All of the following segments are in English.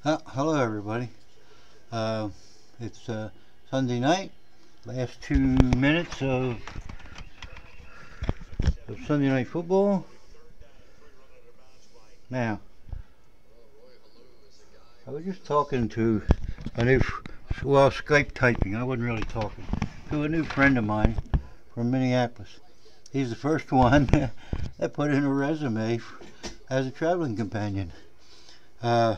Hello, everybody. Uh, it's Sunday night. Last 2 minutes of Sunday night football. Now, I was just talking to a new, Skype typing. I wasn't really talking to a new friend of mine from Minneapolis. He's the first one that put in a resume as a traveling companion. Uh,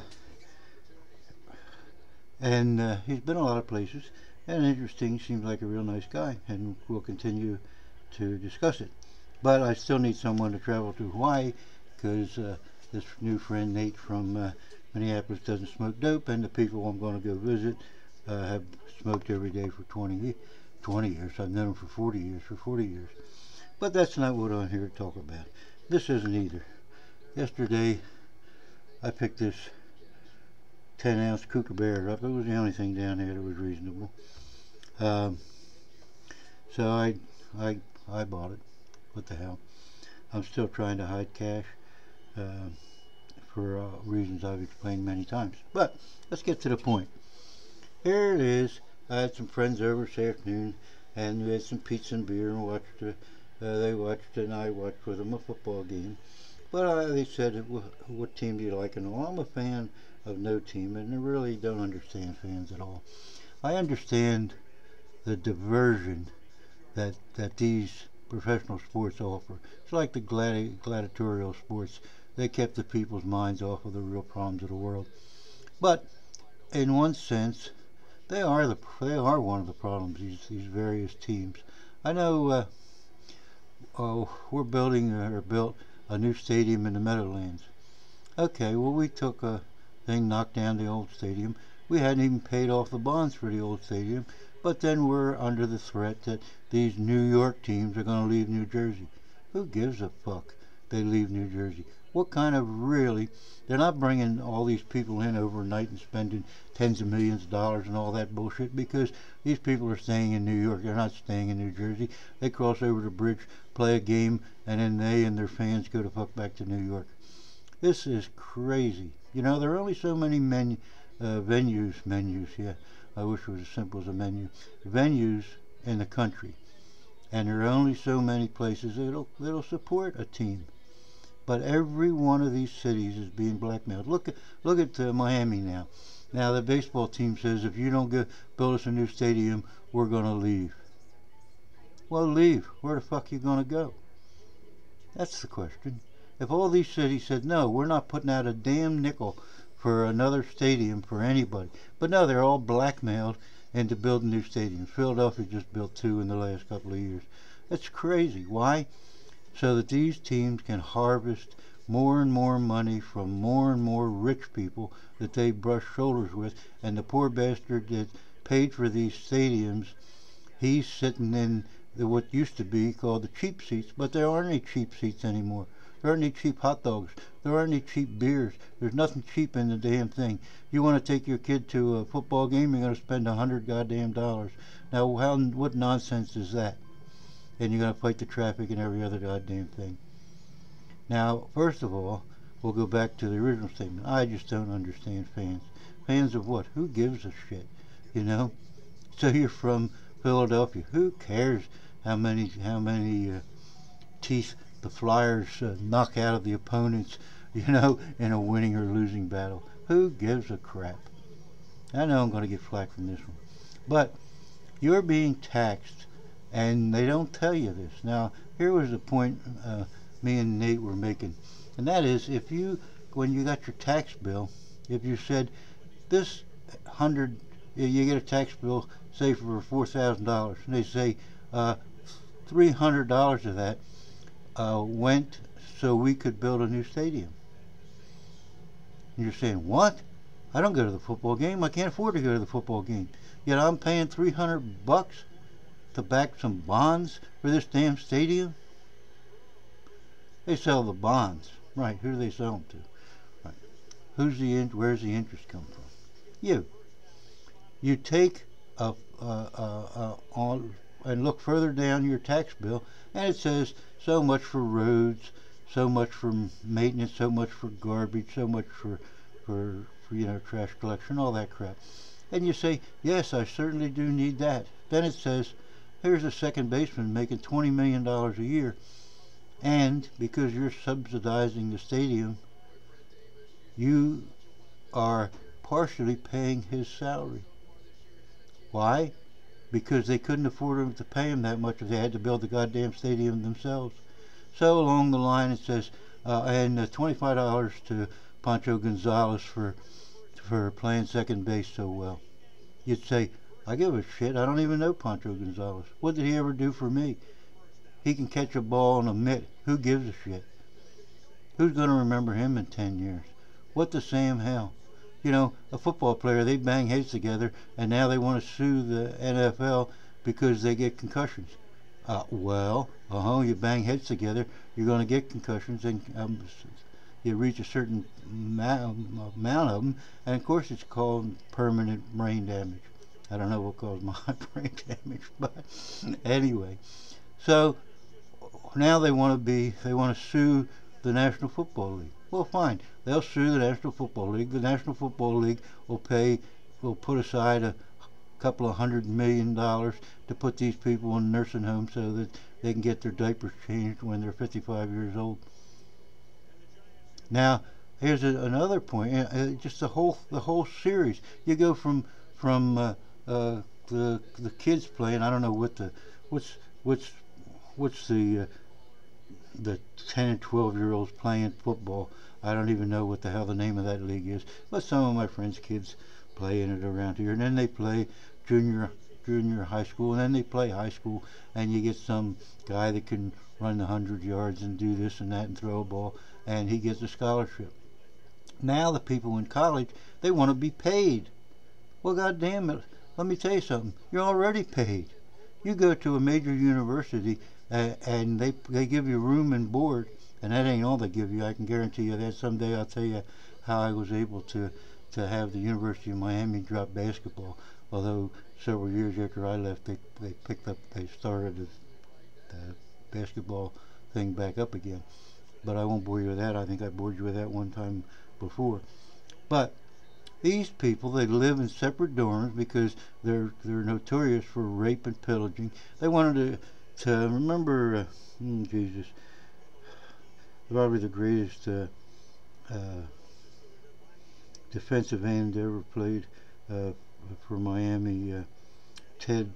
and he's been a lot of places. And interesting, seems like a real nice guy, and we'll continue to discuss it. But I still need someone to travel to Hawaii because this new friend Nate from Minneapolis doesn't smoke dope, and the people I'm going to go visit have smoked every day for 20 years. I've known them for 40 years. But that's not what I'm here to talk about. This isn't either. Yesterday, I picked this 10-ounce kookaburra up. It was the only thing down there that was reasonable. Um, so I bought it. What the hell? I'm still trying to hide cash uh, for reasons I've explained many times. But let's get to the point. Here it is. I had some friends over this afternoon, and we had some pizza and beer, and they watched, and I watched with them a football game. But they said, "What team do you like?" And all, I'm a fan of no team, and I really don't understand fans at all. I understand the diversion that these professional sports offer. It's like the gladiatorial sports. They kept the people's minds off of the real problems of the world. But in one sense, they are one of the problems. These various teams. I know. We're built a new stadium in the Meadowlands. Okay, well we took a thing, knocked down the old stadium. We hadn't even paid off the bonds for the old stadium, but then we're under the threat that these New York teams are going to leave New Jersey. Who gives a fuck? They leave New Jersey. What kind of really? They're not bringing all these people in overnight and spending tens of millions of dollars and all that bullshit because these people are staying in New York. They're not staying in New Jersey. They cross over the bridge, play a game, and then they and their fans go to fuck back to New York. This is crazy. You know, there are only so many menus, yeah. I wish it was as simple as a menu. Venues in the country. And there are only so many places that'll support a team. But every one of these cities is being blackmailed. Look at Miami now. Now the baseball team says if you don't build us a new stadium, we're going to leave. Well, leave. Where the fuck are you going to go? That's the question. If all these cities said no, we're not putting out a damn nickel for another stadium for anybody. But no, they're all blackmailed into building new stadiums. Philadelphia just built 2 in the last couple of years. That's crazy. Why? So that these teams can harvest more and more money from more and more rich people that they brush shoulders with. And the poor bastard that paid for these stadiums, he's sitting in what used to be called the cheap seats, but there aren't any cheap seats anymore. There aren't any cheap hot dogs. There aren't any cheap beers. There's nothing cheap in the damn thing. You want to take your kid to a football game, you're going to spend $100 goddamn. Now, what nonsense is that? And you're going to fight the traffic and every other goddamn thing. Now, first of all, we'll go back to the original statement. I just don't understand fans. Fans of what? Who gives a shit? You know? So you're from Philadelphia. Who cares how many teeth the Flyers knock out of the opponents, you know, in a winning or losing battle? Who gives a crap? I know I'm going to get flack from this one. But you're being taxed, and they don't tell you this. Now, here was the point me and Nate were making, and that is when you got your tax bill, if you said this you get a tax bill, say for $4,000, and they say $300 of that went so we could build a new stadium. And you're saying, what? I don't go to the football game. I can't afford to go to the football game. Yet I'm paying $300 to back some bonds for this damn stadium? They sell the bonds. Right, who do they sell them to? Right. Where's the interest come from? You. You take and look further down your tax bill, and it says so much for roads, so much for maintenance, so much for garbage, so much for trash collection, all that crap. And you say, yes, I certainly do need that. Then it says, here's a second baseman making $20 million a year, and because you're subsidizing the stadium, you are partially paying his salary. Why? Because they couldn't afford to pay him that much if they had to build the goddamn stadium themselves. So along the line it says, and $25 to Pancho Gonzalez for playing second base so well. You'd say, I give a shit. I don't even know Pancho Gonzalez. What did he ever do for me? He can catch a ball in a mitt. Who gives a shit? Who's going to remember him in 10 years? What the Sam hell? You know, a football player, they bang heads together, and now they want to sue the NFL because they get concussions. You bang heads together, you're going to get concussions, and you reach a certain amount of them, and of course it's called permanent brain damage. I don't know what caused my brain damage, but anyway. So now they want to sue the National Football League. Well, fine, they'll sue the National Football League. The National Football League will put aside a couple of $100 million to put these people in nursing homes so that they can get their diapers changed when they're 55 years old. Now, here's another point. Just the whole series. You go from the kids playing. I don't know what's the 10 and 12-year-olds playing football. I don't even know what the hell the name of that league is. But some of my friends' kids play in it around here, and then they play junior high school, and then they play high school, and you get some guy that can run the 100 yards and do this and that and throw a ball, and he gets a scholarship. Now the people in college, they want to be paid. Well, goddamn it, let me tell you something. You're already paid. You go to a major university and they give you room and board, and that ain't all they give you. I can guarantee you that. Someday I'll tell you how I was able to have the University of Miami drop basketball. Although several years after I left, they started the basketball thing back up again. But I won't bore you with that. I think I bored you with that one time before. But these people, they live in separate dorms because they're notorious for rape and pillaging. They wanted to remember, Jesus, probably the greatest defensive end ever played for Miami, Ted.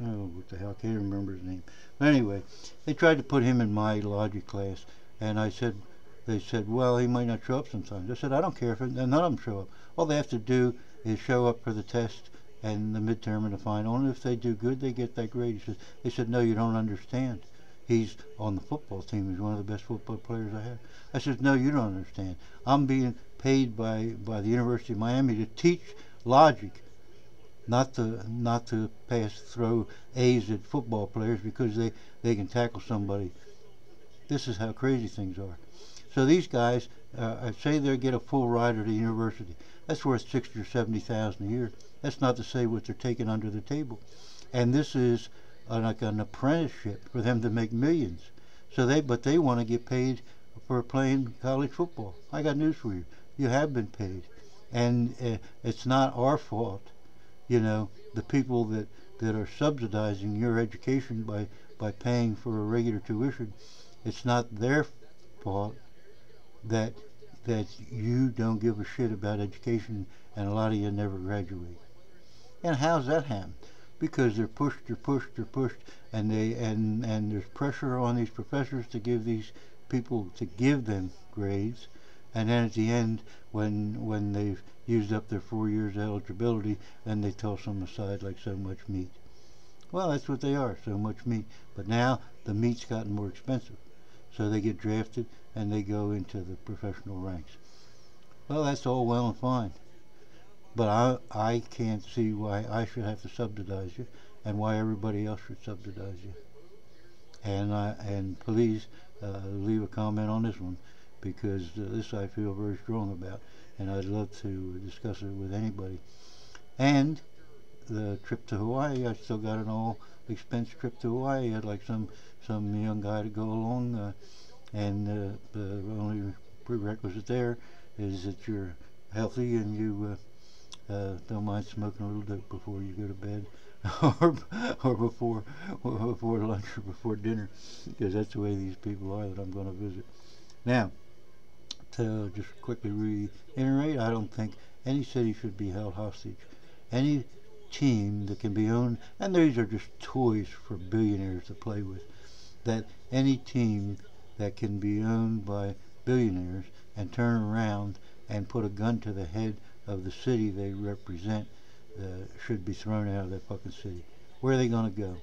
Oh, what the hell? I can't remember his name. But anyway, they tried to put him in my logic class, and they said, well, he might not show up sometimes. I said, I don't care if none of them show up. All they have to do is show up for the test and the midterm and the final, and if they do good, they get that grade. They said, no, you don't understand. He's on the football team. He's one of the best football players I have. I said, no, you don't understand. I'm being paid by the University of Miami to teach logic, not to throw A's at football players because they can tackle somebody. This is how crazy things are. So these guys, say they get a full ride at a university. That's worth $60,000 or $70,000 a year. That's not to say what they're taking under the table. And this is like an apprenticeship for them to make millions. But they want to get paid for playing college football. I got news for you. You have been paid, and it's not our fault. You know, the people that are subsidizing your education by paying for a regular tuition. It's not their fault that you don't give a shit about education, and a lot of you never graduate. And how's that happen? Because they're pushed, and there's pressure on these professors to give these people to give them grades, and then at the end, when they've used up their 4 years eligibility, then they toss them aside like so much meat. Well, that's what they are, so much meat. But now the meat's gotten more expensive, so they get drafted and they go into the professional ranks. Well, that's all well and fine, but I can't see why I should have to subsidize you and why everybody else should subsidize you. And please leave a comment on this one, because this I feel very strong about, and I'd love to discuss it with anybody. And the trip to Hawaii, I still got an all expense trip to Hawaii. I'd like some young guy to go along, and the only prerequisite there is that you're healthy and you don't mind smoking a little dope before you go to bed, or or before lunch or before dinner, because that's the way these people are that I'm going to visit. Now, to just quickly reiterate, I don't think any city should be held hostage. Any team that can be owned, and these are just toys for billionaires to play with, that any team that can be owned by billionaires and turn around and put a gun to the head of the city they represent should be thrown out of that fucking city. Where are they going to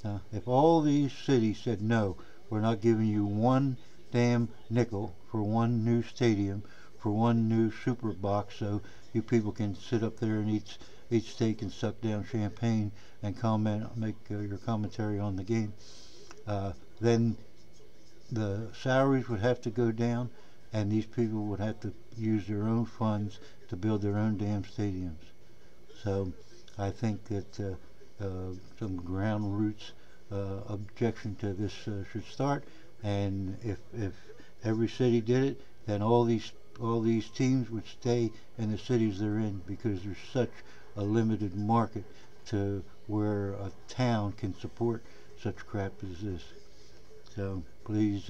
go? If all these cities said no, we're not giving you one damn nickel for one new stadium, for one new super box, so you people can sit up there and eat steak and suck down champagne and make your commentary on the game, then the salaries would have to go down, and these people would have to use their own funds to build their own damn stadiums. So I think that some ground roots objection to this should start, and if every city did it, then all these teams would stay in the cities they're in, because there's such a limited market to where a town can support such crap as this. So please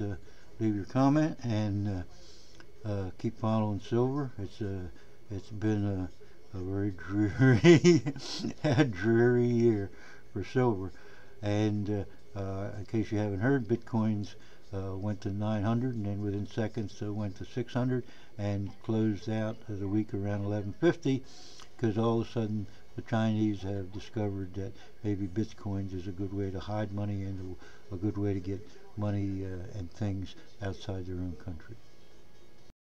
leave your comment and keep following Silver. It's been a very dreary a dreary year for Silver. And in case you haven't heard, Bitcoin's went to 900, and then within seconds went to 600 and closed out the week around 1150, because all of a sudden the Chinese have discovered that maybe Bitcoins is a good way to hide money and a good way to get money and things outside their own country.